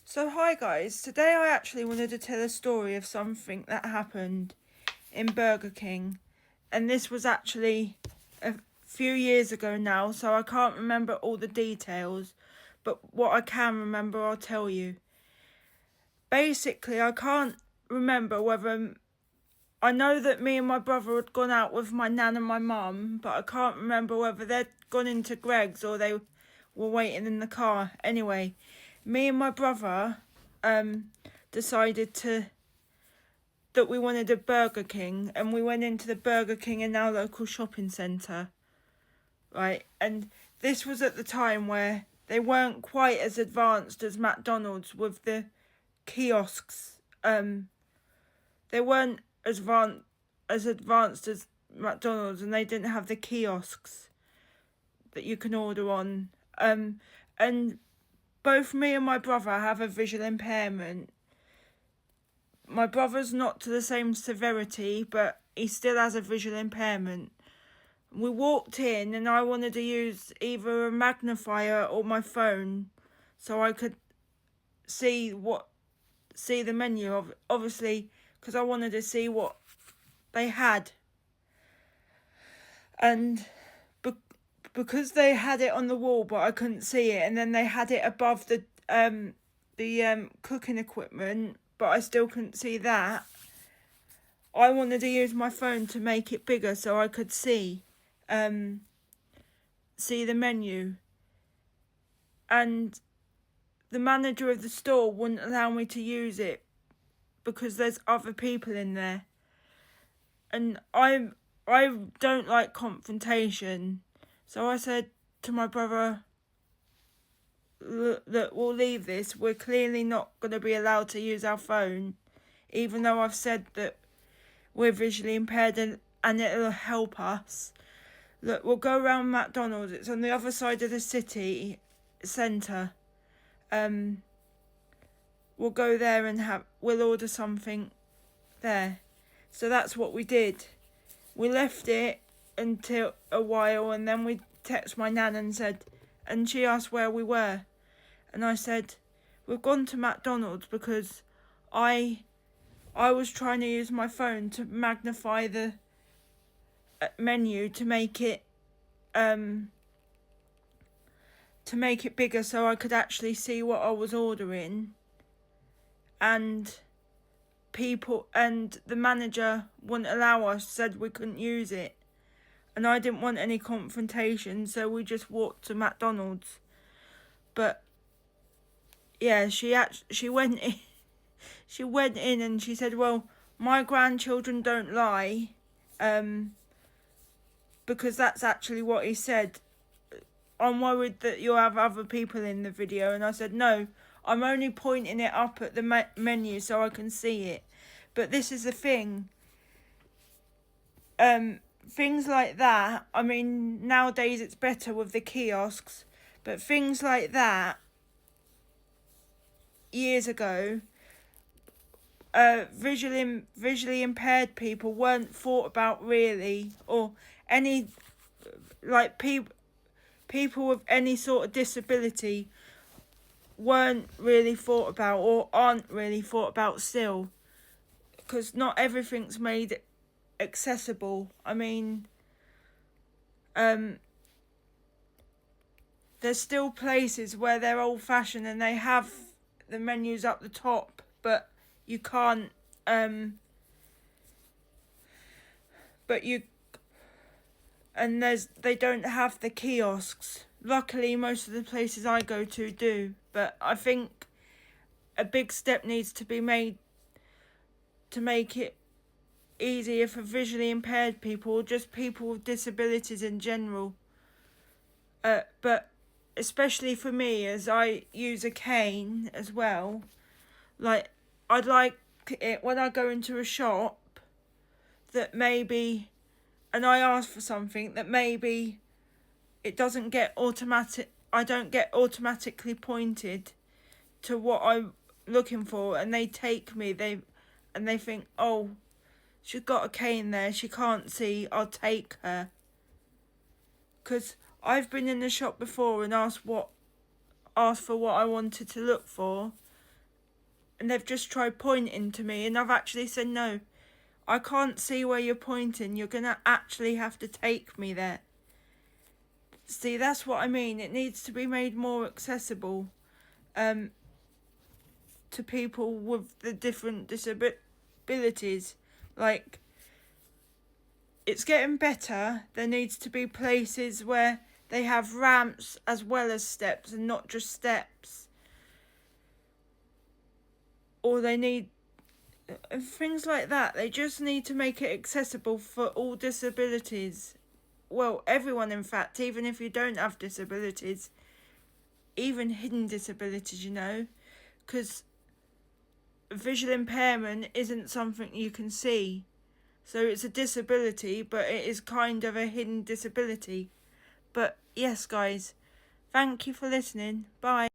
So hi guys, today I actually wanted to tell a story of something that happened in Burger King, and this was actually a few years ago now, so I can't remember all the details, but what I can remember I'll tell you. Basically, I can't remember whether, I know that me and my brother had gone out with my nan and my mum, but I can't remember whether they'd gone into Greg's or they were waiting in the car. Anyway, me and my brother decided that we wanted a Burger King, and we went into the Burger King in our local shopping centre, right? And this was at the time where they weren't quite as advanced as McDonald's with the kiosks. They weren't as advanced as McDonald's, and they didn't have the kiosks that you can order on. And both me and my brother have a visual impairment. My brother's not to the same severity, but he still has a visual impairment. We walked in and I wanted to use either a magnifier or my phone so I could see the menu of, obviously, because I wanted to see what they had. And because they had it on the wall but I couldn't see it, and then they had it above the cooking equipment but I still couldn't see that, I wanted to use my phone to make it bigger so I could see the menu. And the manager of the store wouldn't allow me to use it because there's other people in there, and I don't like confrontation. So I said to my brother, look, we'll leave this. We're clearly not going to be allowed to use our phone, even though I've said that we're visually impaired and it'll help us. Look, we'll go around McDonald's. It's on the other side of the city centre. We'll go there and we'll order something there. So that's what we did. We left it until a while, and then we texted my nan and she asked where we were, and I said we've gone to McDonald's because I was trying to use my phone to magnify the menu to make it bigger so I could actually see what I was ordering, and the manager wouldn't allow us, said we couldn't use it, and I didn't want any confrontation, so we just walked to McDonald's. But yeah, she went in she went in and she said, well, my grandchildren don't lie, because that's actually what he said. I'm worried that you'll have other people in the video. And I said, no, I'm only pointing it up at the menu so I can see it. But this is the thing. Things like that, I mean, nowadays it's better with the kiosks, but things like that, years ago, visually impaired people weren't thought about really, or any, like, people with any sort of disability weren't really thought about, or aren't really thought about still, because not everything's made accessible. I mean, there's still places where they're old-fashioned and they have the menus up the top, but you can't, and they don't have the kiosks. Luckily, most of the places I go to do, but I think a big step needs to be made to make it easier for visually impaired people, or just people with disabilities in general. But especially for me, as I use a cane as well, like, I'd like it when I go into a shop that maybe, and I ask for something, that maybe it doesn't get I don't get automatically pointed to what I'm looking for, and they take me, they think, oh, she's got a cane there, she can't see, I'll take her. Because I've been in the shop before and asked for what I wanted to look for, and they've just tried pointing to me, and I've actually said, no, I can't see where you're pointing. You're going to actually have to take me there. See, that's what I mean. It needs to be made more accessible to people with the different disabilities. Like, it's getting better. There needs to be places where they have ramps as well as steps and not just steps. Or they need things like that. They just need to make it accessible for all disabilities. Well, everyone, in fact, even if you don't have disabilities, even hidden disabilities, you know, because visual impairment isn't something you can see. So it's a disability, but it is kind of a hidden disability. But yes, guys, thank you for listening. Bye.